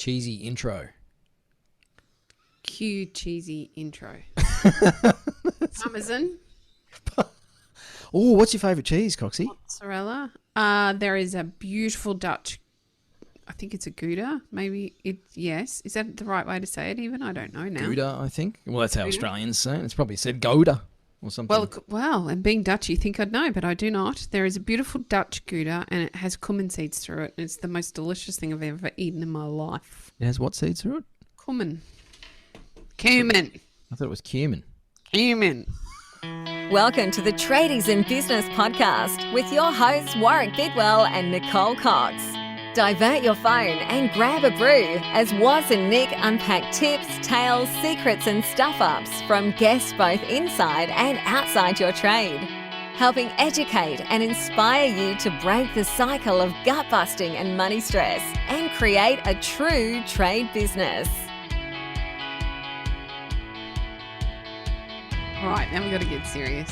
cheesy intro. Cue cheesy intro. Parmesan. Oh, what's your favourite cheese, Coxie? Mozzarella. There is a beautiful Dutch, I think it's a Gouda. Maybe yes. Is that the right way to say it even? I don't know now. Gouda, I think. Well, that's how Gouda? Australians say it. It's probably said Gouda or something. Well, and being Dutch, you think I'd know, but I do not. There is a beautiful Dutch Gouda and it has cumin seeds through it. And it's the most delicious thing I've ever eaten in my life. It has what seeds through it? Cumin. I thought it was cumin. Welcome to the Tradies in Business podcast with your hosts Warwick Bidwell and Nicole Cox. Divert your phone and grab a brew as Waz and Nick unpack tips, tales, secrets and stuff-ups from guests both inside and outside your trade, helping educate and inspire you to break the cycle of gut-busting and money stress and create a true trade business. All right, now we've got to get serious.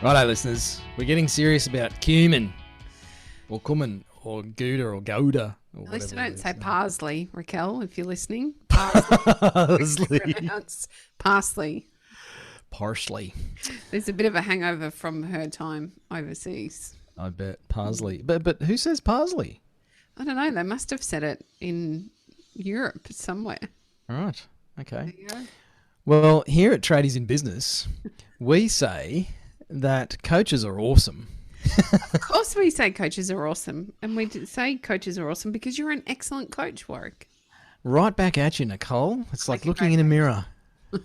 Righto, listeners. We're getting serious about cumin or Gouda or Gouda. Or At least I whatever don't it say is. parsley, Raquel, if you're listening. Parsley. Pronounce parsley. Parsley. There's a bit of a hangover from her time overseas. I bet. Parsley. But who says parsley? I don't know. They must have said it in Europe somewhere. All right. Okay. There you go. Well, here at Tradies in Business, we say that coaches are awesome. Of course we say coaches are awesome. And we say coaches are awesome because you're an excellent coach, Warwick. Right back at you, Nicole. It's like Okay, looking in a mirror. I'm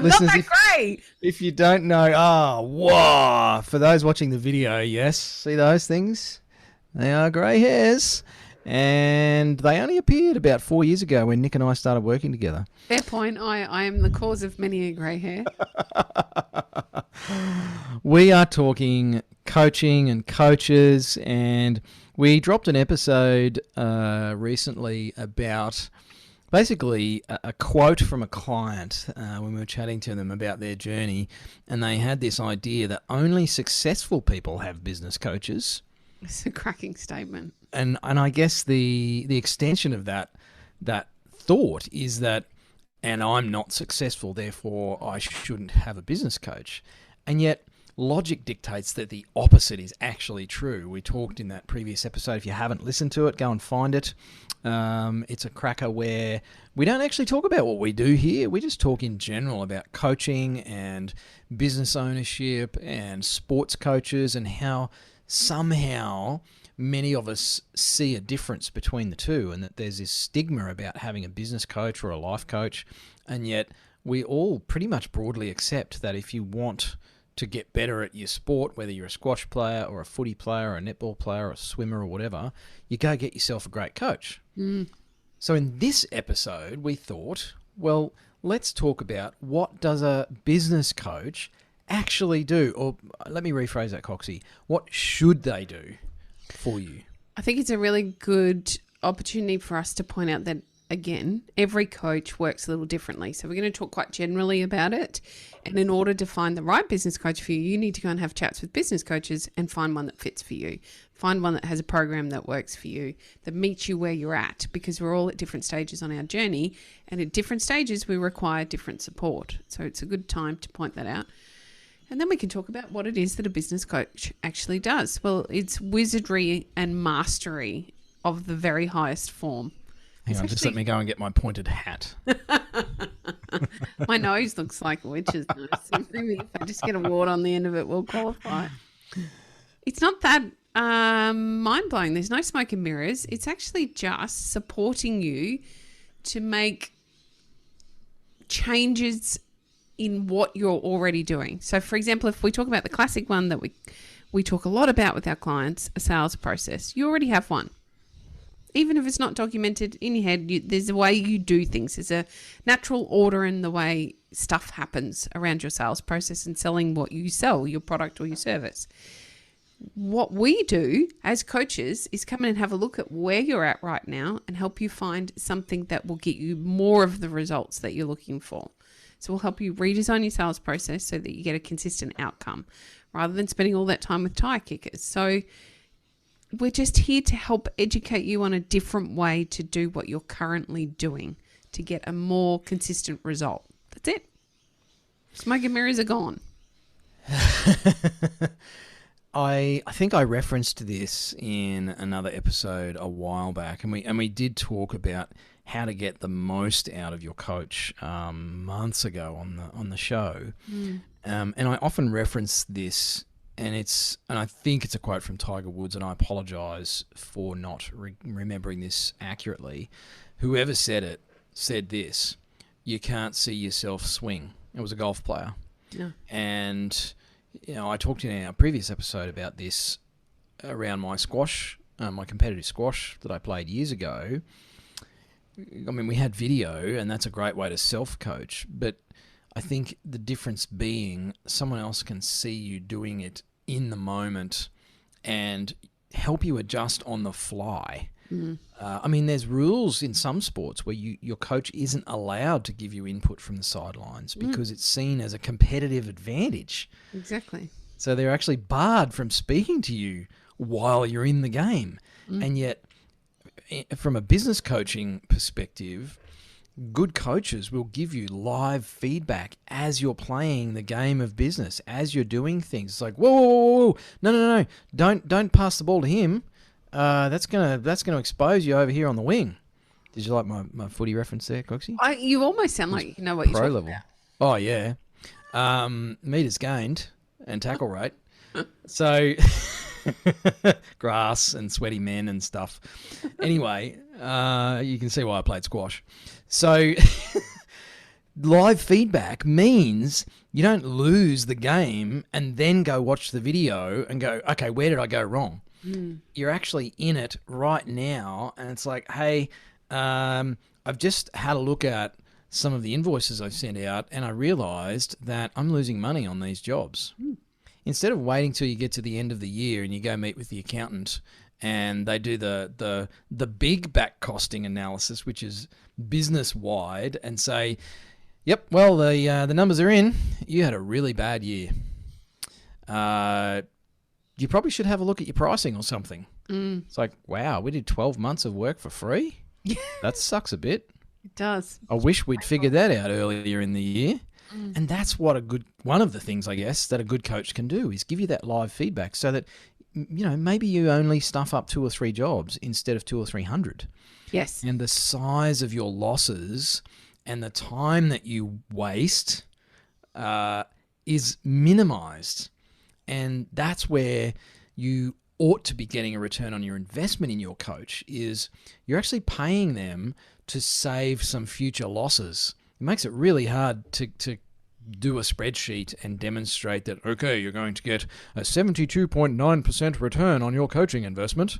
Listeners, not that great. If you don't know, wow. For those watching the video, yes, see those things? They are grey hairs. And they only appeared about 4 years ago when Nick and I started working together. Fair point. I am the cause of many a grey hair. We are talking coaching and coaches, and we dropped an episode recently about basically a quote from a client when we were chatting to them about their journey, and they had this idea that only successful people have business coaches. It's a cracking statement. And I guess the extension of that thought is that, and I'm not successful, therefore I shouldn't have a business coach. And yet logic dictates that the opposite is actually true. We talked in that previous episode. If you haven't listened to it, go and find it. It's a cracker where we don't actually talk about what we do here. We just talk in general about coaching and business ownership and sports coaches and how somehow many of us see a difference between the two, and that there's this stigma about having a business coach or a life coach, and yet we all pretty much broadly accept that if you want to get better at your sport, whether you're a squash player or a footy player or a netball player or a swimmer or whatever, you go get yourself a great coach. So in this episode, we thought, well, let's talk about what does a business coach actually do, or let me rephrase that, Coxie. What should they do for you? I think it's a really good opportunity for us to point out that, again, every coach works a little differently. So we're going to talk quite generally about it. And in order to find the right business coach for you, you need to go and have chats with business coaches and find one that fits for you. Find one that has a program that works for you, that meets you where you're at, because we're all at different stages on our journey. And at different stages, we require different support. So it's a good time to point that out. And then we can talk about what it is that a business coach actually does. Well, it's wizardry and mastery of the very highest form. Hang on, just let me go and get my pointed hat. My nose looks like a witch's nose. So maybe if I just get a wart on the end of it, we'll qualify. It's not that mind-blowing. There's no smoke and mirrors. It's actually just supporting you to make changes in what you're already doing. So, for example, if we talk about the classic one that we talk a lot about with our clients, a sales process, you already have one. Even if it's not documented in your head, there's a way you do things. There's a natural order in the way stuff happens around your sales process and selling what you sell, your product or your service. What we do as coaches is come in and have a look at where you're at right now and help you find something that will get you more of the results that you're looking for. So we'll help you redesign your sales process so that you get a consistent outcome rather than spending all that time with tire kickers. So we're just here to help educate you on a different way to do what you're currently doing to get a more consistent result. That's it. Smoke and mirrors are gone. I think I referenced this in another episode a while back, and we did talk about how to get the most out of your coach months ago on the show. And I often reference this, and I think it's a quote from Tiger Woods, and I apologise for not remembering this accurately. Whoever said it said this: "You can't see yourself swing." It was a golf player, and I talked in our previous episode about this around my squash, my competitive squash that I played years ago. I mean, we had video, and that's a great way to self-coach, but I think the difference being someone else can see you doing it in the moment and help you adjust on the fly. I mean, there's rules in some sports where your coach isn't allowed to give you input from the sidelines because it's seen as a competitive advantage. Exactly. So they're actually barred from speaking to you while you're in the game. And yet, from a business coaching perspective, good coaches will give you live feedback as you're playing the game of business, as you're doing things. It's like, whoa, no, don't pass the ball to him. That's gonna expose you over here on the wing. Did you like my footy reference there, Coxie? You almost sound like you know what you're Pro talking level. about. Oh yeah, meters gained and tackle rate. So grass and sweaty men and stuff. Anyway, you can see why I played squash. So live feedback means you don't lose the game and then go watch the video and go, okay, where did I go wrong? You're actually in it right now, and it's like, hey, I've just had a look at some of the invoices I've sent out, and I realised that I'm losing money on these jobs. Instead of waiting till you get to the end of the year and you go meet with the accountant and they do the big back costing analysis, which is business wide, and say, yep, well, the numbers are in. You had a really bad year. You probably should have a look at your pricing or something. It's like, wow, we did 12 months of work for free? That sucks a bit. It does. I wish we'd figured that out earlier in the year. And that's what one of the things, I guess, that a good coach can do is give you that live feedback so that, maybe you only stuff up 2 or 3 jobs instead of 200 or 300. Yes. And the size of your losses and the time that you waste is minimized. And that's where you ought to be getting a return on your investment in your coach, is you're actually paying them to save some future losses. It makes it really hard to do a spreadsheet and demonstrate that, okay, you're going to get a 72.9% return on your coaching investment,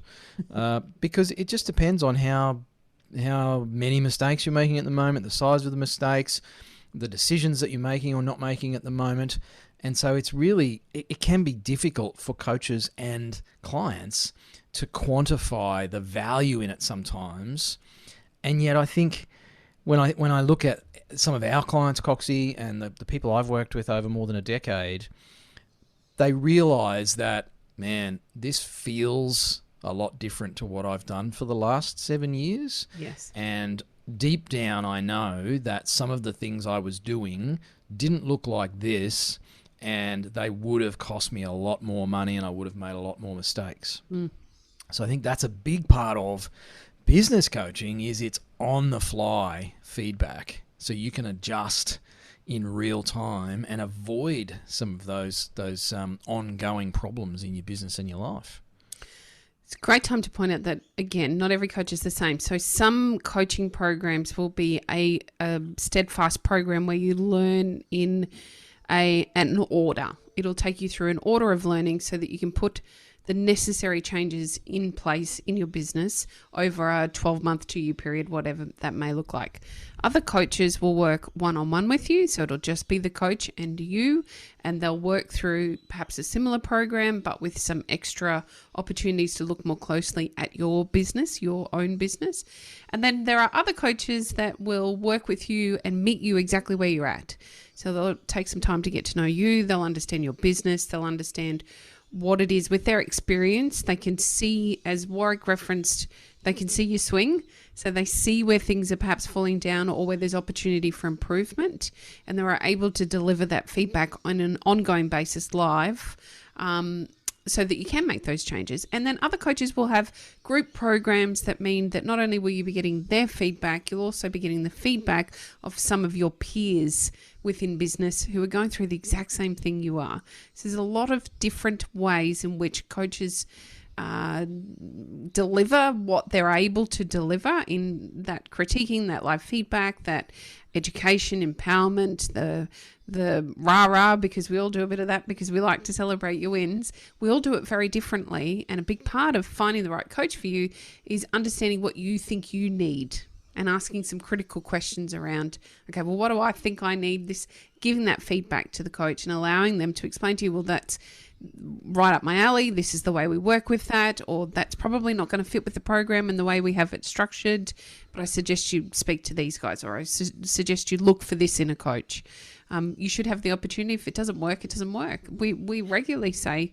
because it just depends on how many mistakes you're making at the moment, the size of the mistakes, the decisions that you're making or not making at the moment. And so it's really, it can be difficult for coaches and clients to quantify the value in it sometimes. And yet I think when I look at some of our clients, Coxie, and the people I've worked with over more than a decade, they realize that, man, this feels a lot different to what I've done for the last 7 years. Yes. And deep down, I know that some of the things I was doing didn't look like this, and they would have cost me a lot more money, and I would have made a lot more mistakes. So I think that's a big part of business coaching, is it's on the fly feedback, so you can adjust in real time and avoid some of those ongoing problems in your business and your life. It's a great time to point out that, again, not every coach is the same. So some coaching programs will be a steadfast program where you learn in an order. It'll take you through an order of learning so that you can put the necessary changes in place in your business over a 12-month, 2-year period, whatever that may look like. Other coaches will work one-on-one with you, so it'll just be the coach and you, and they'll work through perhaps a similar program, but with some extra opportunities to look more closely at your business, your own business. And then there are other coaches that will work with you and meet you exactly where you're at. So they'll take some time to get to know you. They'll understand your business. They'll understand what it is with their experience. They can see, as Warwick referenced, they can see your swing. So they see where things are perhaps falling down or where there's opportunity for improvement, and they are able to deliver that feedback on an ongoing basis live, so that you can make those changes. And then other coaches will have group programs that mean that not only will you be getting their feedback, you'll also be getting the feedback of some of your peers within business who are going through the exact same thing you are. So there's a lot of different ways in which coaches deliver what they're able to deliver in that critiquing, that live feedback, that education, empowerment, the rah-rah, because we all do a bit of that because we like to celebrate your wins. We all do it very differently, and a big part of finding the right coach for you is understanding what you think you need and asking some critical questions around, okay, well, what do I think I need? This, giving that feedback to the coach and allowing them to explain to you, well, that's right up my alley, this is the way we work with that, or that's probably not going to fit with the program and the way we have it structured, but I suggest you speak to these guys, or I suggest you look for this in a coach. You should have the opportunity. If it doesn't work, it doesn't work. We regularly say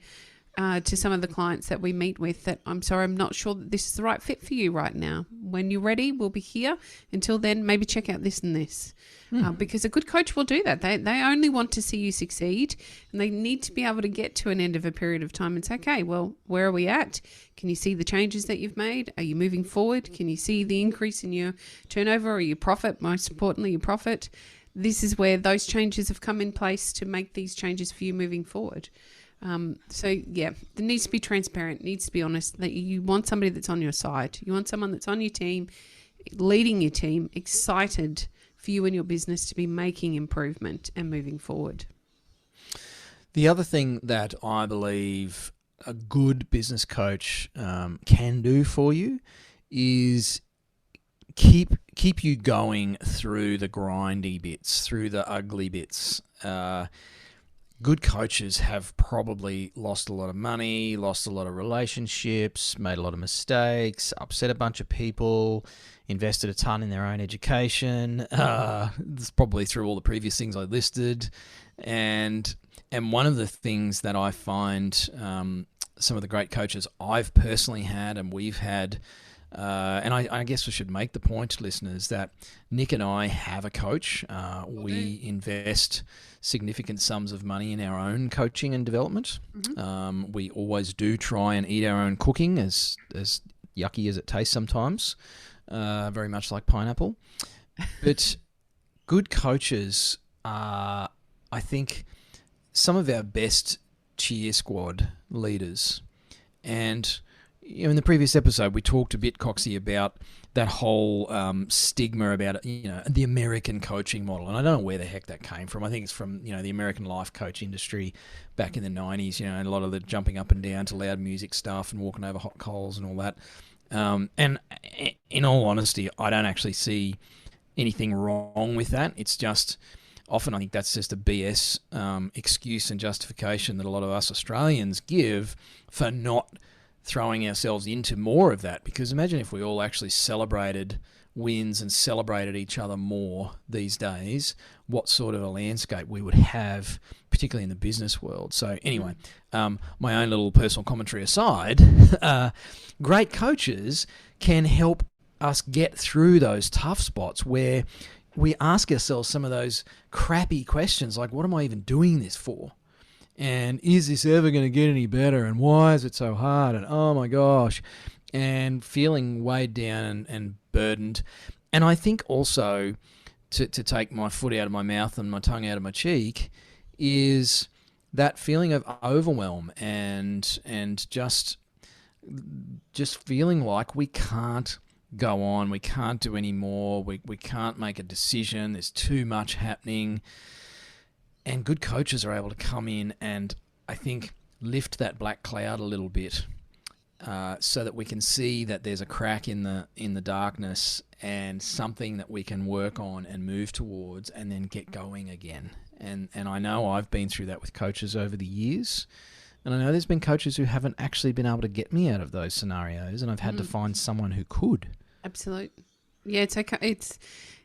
to some of the clients that we meet with that, I'm sorry, I'm not sure that this is the right fit for you right now. When you're ready, we'll be here. Until then, maybe check out this and this. Because a good coach will do that. They only want to see you succeed, and they need to be able to get to an end of a period of time and say, okay, well, where are we at? Can you see the changes that you've made? Are you moving forward? Can you see the increase in your turnover or your profit? Most importantly, your profit. This is where those changes have come in place to make these changes for you moving forward. So yeah, there needs to be transparent, needs to be honest, that you want somebody that's on your side. You want someone that's on your team, leading your team, excited for you and your business to be making improvement and moving forward. The other thing that I believe a good business coach can do for you is keep you going through the grindy bits, through the ugly bits. Good coaches have probably lost a lot of money, lost a lot of relationships, made a lot of mistakes, upset a bunch of people, invested a ton in their own education. It's probably through all the previous things I listed. And one of the things that I find some of the great coaches I've personally had and we've had, and I guess I should make the point, listeners, that Nick and I have a coach. We invest significant sums of money in our own coaching and development. Mm-hmm. We always do try and eat our own cooking, as yucky as it tastes sometimes, very much like pineapple. But good coaches are, I think, some of our best cheer squad leaders. And in the previous episode, we talked a bit, Coxie, about that whole stigma about, the American coaching model. And I don't know where the heck that came from. I think it's from, the American life coach industry back in the 90s, and a lot of the jumping up and down to loud music stuff and walking over hot coals and all that. And in all honesty, I don't actually see anything wrong with that. It's just, often I think that's just a BS excuse and justification that a lot of us Australians give for not throwing ourselves into more of that. Because imagine if we all actually celebrated wins and celebrated each other more these days, what sort of a landscape we would have, particularly in the business world. So anyway, my own little personal commentary aside, great coaches can help us get through those tough spots where we ask ourselves some of those crappy questions like, what am I even doing this for? And is this ever going to get any better? And why is it so hard? And oh my gosh. And feeling weighed down and burdened. And I think also, to take my foot out of my mouth and my tongue out of my cheek, is that feeling of overwhelm and just feeling like we can't go on, we can't do any more, we can't make a decision, there's too much happening. And good coaches are able to come in and, I think, lift that black cloud a little bit, so that we can see that there's a crack in the darkness and something that we can work on and move towards and then get going again. And I know I've been through that with coaches over the years, and I know there's been coaches who haven't actually been able to get me out of those scenarios, and I've had to find someone who could. Absolutely. Yeah, it's okay.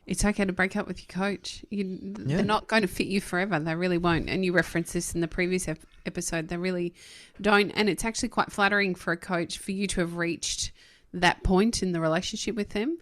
it's okay to break up with your coach. They're not going to fit you forever. They really won't. And you referenced this in the previous episode. They really don't. And it's actually quite flattering for a coach for you to have reached that point in the relationship with them.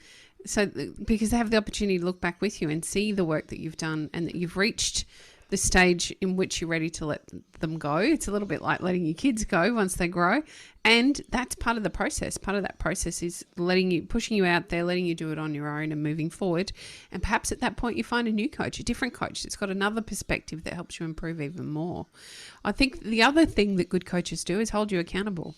So because they have the opportunity to look back with you and see the work that you've done and that you've reached the stage in which you're ready to let them go. It's a little bit like letting your kids go once they grow. And that's part of the process. Part of that process is pushing you out there, letting you do it on your own and moving forward. And perhaps at that point you find a new coach, a different coach that's got another perspective that helps you improve even more. I think the other thing that good coaches do is hold you accountable.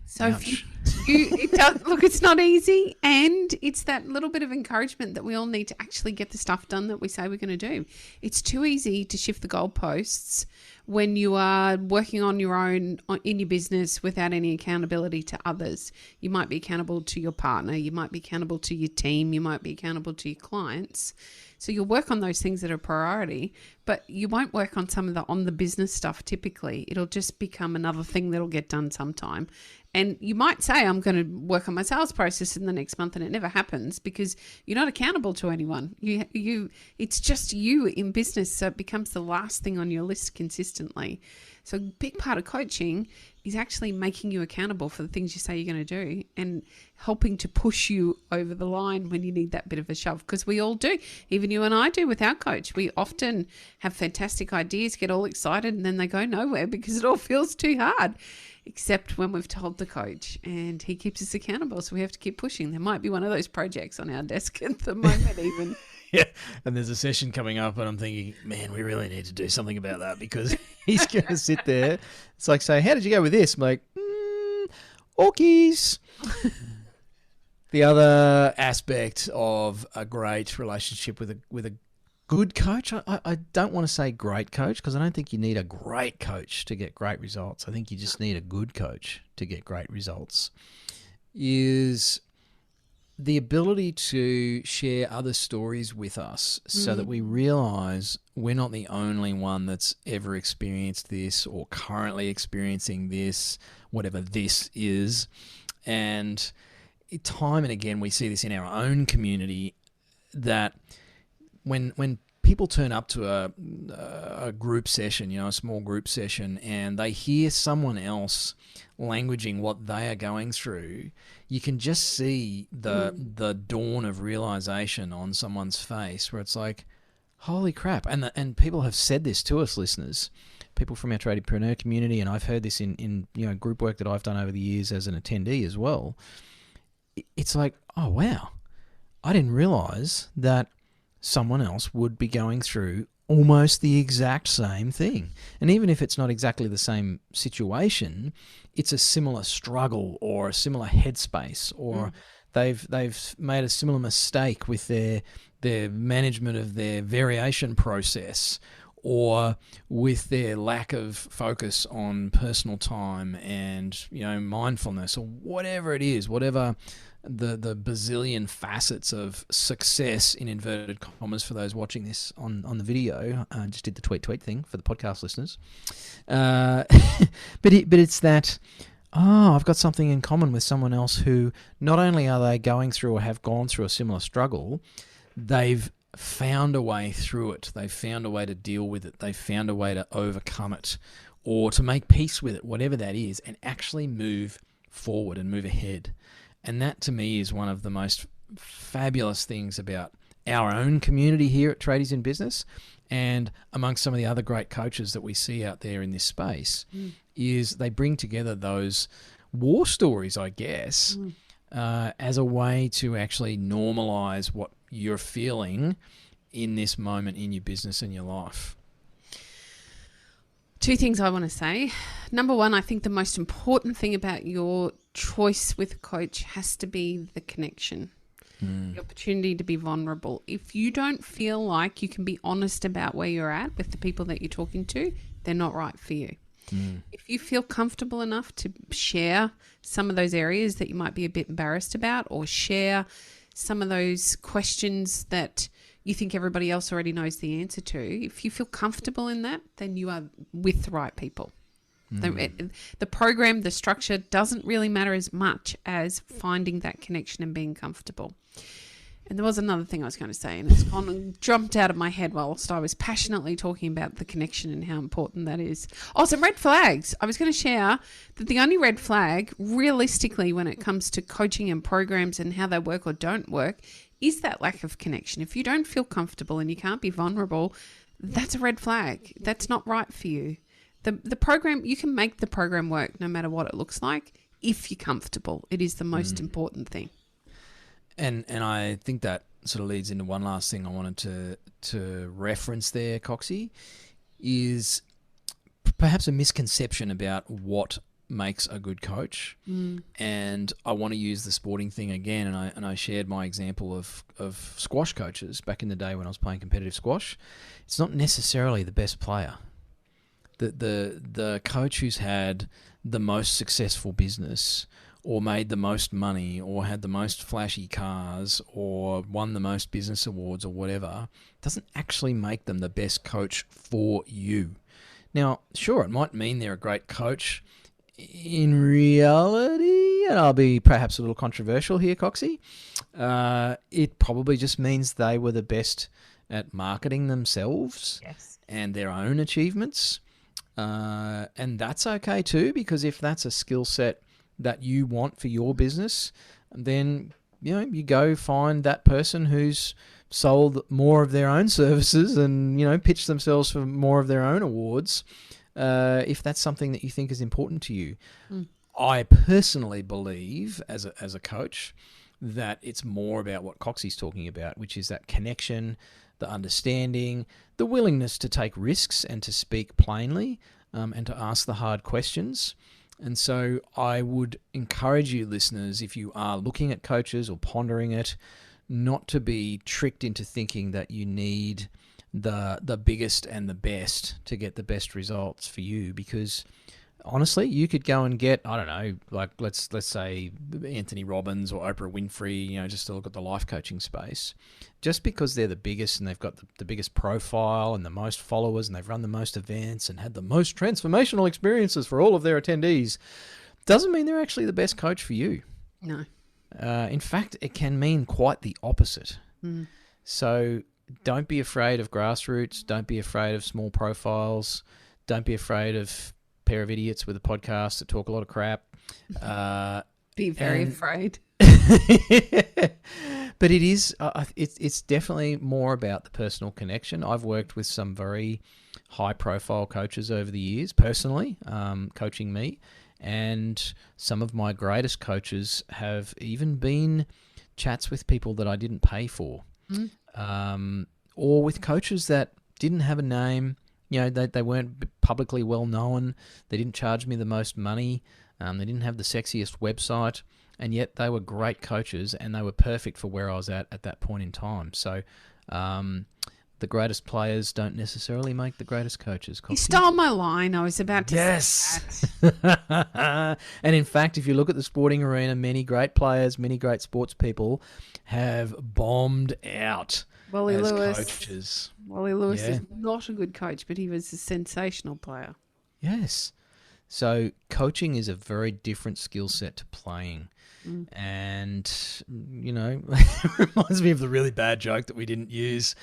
So if it does, look, it's not easy, and it's that little bit of encouragement that we all need to actually get the stuff done that we say we're going to do. It's too easy to shift the goalposts when you are working on your own in your business without any accountability to others. You might be accountable to your partner, you might be accountable to your team, you might be accountable to your clients. So you'll work on those things that are priority, but you won't work on some of the business stuff typically. It'll just become another thing that'll get done sometime. And you might say, I'm going to work on my sales process in the next month, and it never happens because you're not accountable to anyone. It's just you in business, so it becomes the last thing on your list consistently. So a big part of coaching is actually making you accountable for the things you say you're going to do and helping to push you over the line when you need that bit of a shove, because we all do. Even you and I do with our coach. We often have fantastic ideas, get all excited, and then they go nowhere because it all feels too hard. Except when we've told the coach and he keeps us accountable. So we have to keep pushing. There might be one of those projects on our desk at the moment even. Yeah, and there's a session coming up and I'm thinking, man, we really need to do something about that because he's going to sit there. It's like saying, how did you go with this? I'm like, orkies. The other aspect of a great relationship with a good coach, I don't want to say great coach because I don't think you need a great coach to get great results. I think you just need a good coach to get great results, is the ability to share other stories with us so that we realize we're not the only one that's ever experienced this or currently experiencing this, whatever this is. And time and again, we see this in our own community that when people turn up to a group session, a small group session, and they hear someone else languaging what they are going through, you can just see the dawn of realization on someone's face where it's like, holy crap. And people have said this to us, listeners, people from our tradiepreneur community, and I've heard this in group work that I've done over the years as an attendee as well. It's like, oh, wow, I didn't realize that someone else would be going through almost the exact same thing. And even if it's not exactly the same situation, it's a similar struggle or a similar headspace, or they've made a similar mistake with their management of their variation process, or with their lack of focus on personal time and mindfulness, or whatever it is, whatever the bazillion facets of success in inverted commas for those watching this on the video. I just did the tweet thing for the podcast listeners. But it's that, I've got something in common with someone else who not only are they going through or have gone through a similar struggle, they've found a way through it. They've found a way to deal with it. They've found a way to overcome it or to make peace with it, whatever that is, and actually move forward and move ahead. And that, to me, is one of the most fabulous things about our own community here at Tradies in Business, and amongst some of the other great coaches that we see out there in this space, is they bring together those war stories, I guess, as a way to actually normalize what you're feeling in this moment in your business and your life. Two things I want to say. Number one, I think the most important thing about your choice with a coach has to be the connection, the opportunity to be vulnerable. If you don't feel like you can be honest about where you're at with the people that you're talking to, they're not right for you. If you feel comfortable enough to share some of those areas that you might be a bit embarrassed about, or share some of those questions that you think everybody else already knows the answer to, if you feel comfortable in that, then you are with the right people. The program, the structure doesn't really matter as much as finding that connection and being comfortable. And there was another thing I was going to say, and it's gone and jumped out of my head whilst I was passionately talking about the connection and how important that is. Oh, some red flags. I was going to share that the only red flag, realistically, when it comes to coaching and programs and how they work or don't work, is that lack of connection. If you don't feel comfortable and you can't be vulnerable, that's a red flag. That's not right for you. The program, you can make the program work no matter what it looks like if you're comfortable. It is the most important thing. And I think that sort of leads into one last thing I wanted to reference there, Coxie, is perhaps a misconception about what makes a good coach. And I want to use the sporting thing again, and I shared my example of squash coaches back in the day when I was playing competitive squash. It's not necessarily the best player. The coach who's had the most successful business or made the most money or had the most flashy cars or won the most business awards or whatever doesn't actually make them the best coach for you. Now, sure, it might mean they're a great coach. In reality, and I'll be perhaps a little controversial here, Coxie, it probably just means they were the best at marketing themselves and their own achievements. And that's okay too, because if that's a skill set that you want for your business, then you go find that person who's sold more of their own services and pitched themselves for more of their own awards, if that's something that you think is important to you. I personally believe as a coach that it's more about what Coxie's talking about, which is that connection, the understanding, the willingness to take risks and to speak plainly, and to ask the hard questions. And so I would encourage you, listeners, if you are looking at coaches or pondering it, not to be tricked into thinking that you need the biggest and the best to get the best results for you, because honestly, you could go and get, I don't know, like let's say Anthony Robbins or Oprah Winfrey, just to look at the life coaching space. Just because they're the biggest and they've got the biggest profile and the most followers and they've run the most events and had the most transformational experiences for all of their attendees, doesn't mean they're actually the best coach for you. No. In fact, it can mean quite the opposite. So don't be afraid of grassroots. Don't be afraid of small profiles. Don't be afraid of a pair of idiots with a podcast that talk a lot of crap. Be very afraid. But it is, it's definitely more about the personal connection. I've worked with some very high-profile coaches over the years, personally, coaching me, and some of my greatest coaches have even been chats with people that I didn't pay for, or with coaches that didn't have a name. They weren't publicly well known. They didn't charge me the most money. They didn't have the sexiest website. And yet they were great coaches and they were perfect for where I was at that point in time. So the greatest players don't necessarily make the greatest coaches. You stole my line. I was about to say that. And in fact, if you look at the sporting arena, many great players, many great sports people have bombed out as coaches. Wally Lewis is not a good coach, but he was a sensational player. Yes. So coaching is a very different skill set to playing. And, it reminds me of the really bad joke that we didn't use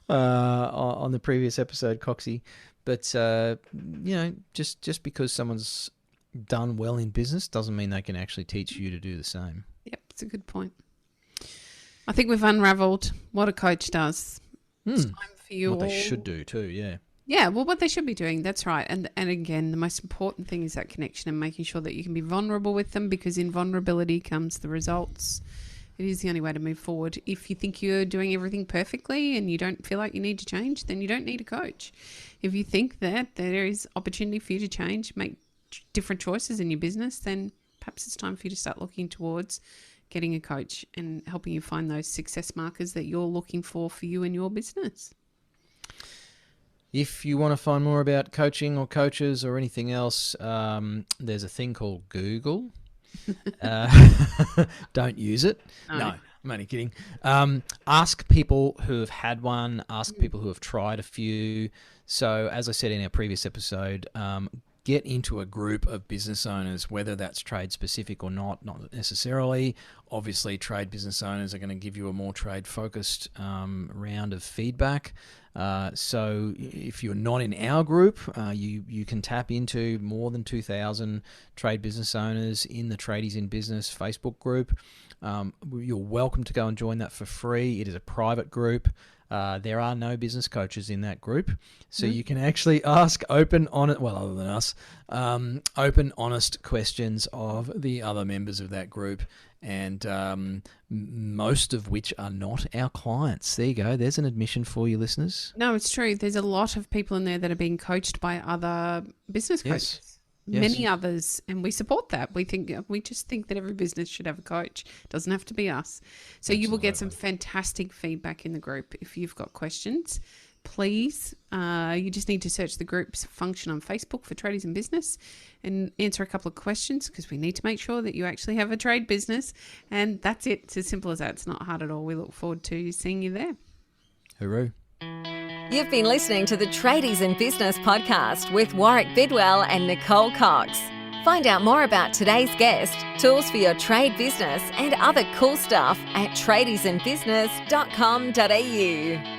on the previous episode, Coxie. But, just because someone's done well in business doesn't mean they can actually teach you to do the same. Yep, it's a good point. I think we've unravelled what a coach does. It's time for you what they should do too, yeah. Yeah, well, what they should be doing, that's right. And again, the most important thing is that connection and making sure that you can be vulnerable with them, because in vulnerability comes the results. It is the only way to move forward. If you think you're doing everything perfectly and you don't feel like you need to change, then you don't need a coach. If you think that there is opportunity for you to change, make different choices in your business, then perhaps it's time for you to start looking towards getting a coach and helping you find those success markers that you're looking for you and your business. If you want to find more about coaching or coaches or anything else, there's a thing called Google. Don't use it. No, I'm only kidding. Ask people who have had one. Ask people who have tried a few. So as I said in our previous episode, get into a group of business owners, whether that's trade specific or not necessarily. Obviously, trade business owners are going to give you a more trade focused round of feedback. So if you're not in our group, you can tap into more than 2,000 trade business owners in the Tradies in Business Facebook group. You're welcome to go and join that for free. It is a private group. There are no business coaches in that group, so you can actually ask open, honest, well, other than us, open, honest questions of the other members of that group, and most of which are not our clients. There you go. There's an admission for you, listeners. No, it's true. There's a lot of people in there that are being coached by other business coaches. Yes. Many others, and we support that. We just think that every business should have a coach. It doesn't have to be us. So you will get some fantastic feedback in the group. If you've got questions, please, you just need to search the group's function on Facebook for Tradies in Business and answer a couple of questions, because we need to make sure that you actually have a trade business. And that's it. It's as simple as that. It's not hard at all. We look forward to seeing you there. Hooroo. You've been listening to the Tradies in Business podcast with Warwick Bidwell and Nicole Cox. Find out more about today's guest, tools for your trade business, and other cool stuff at tradiesinbusiness.com.au.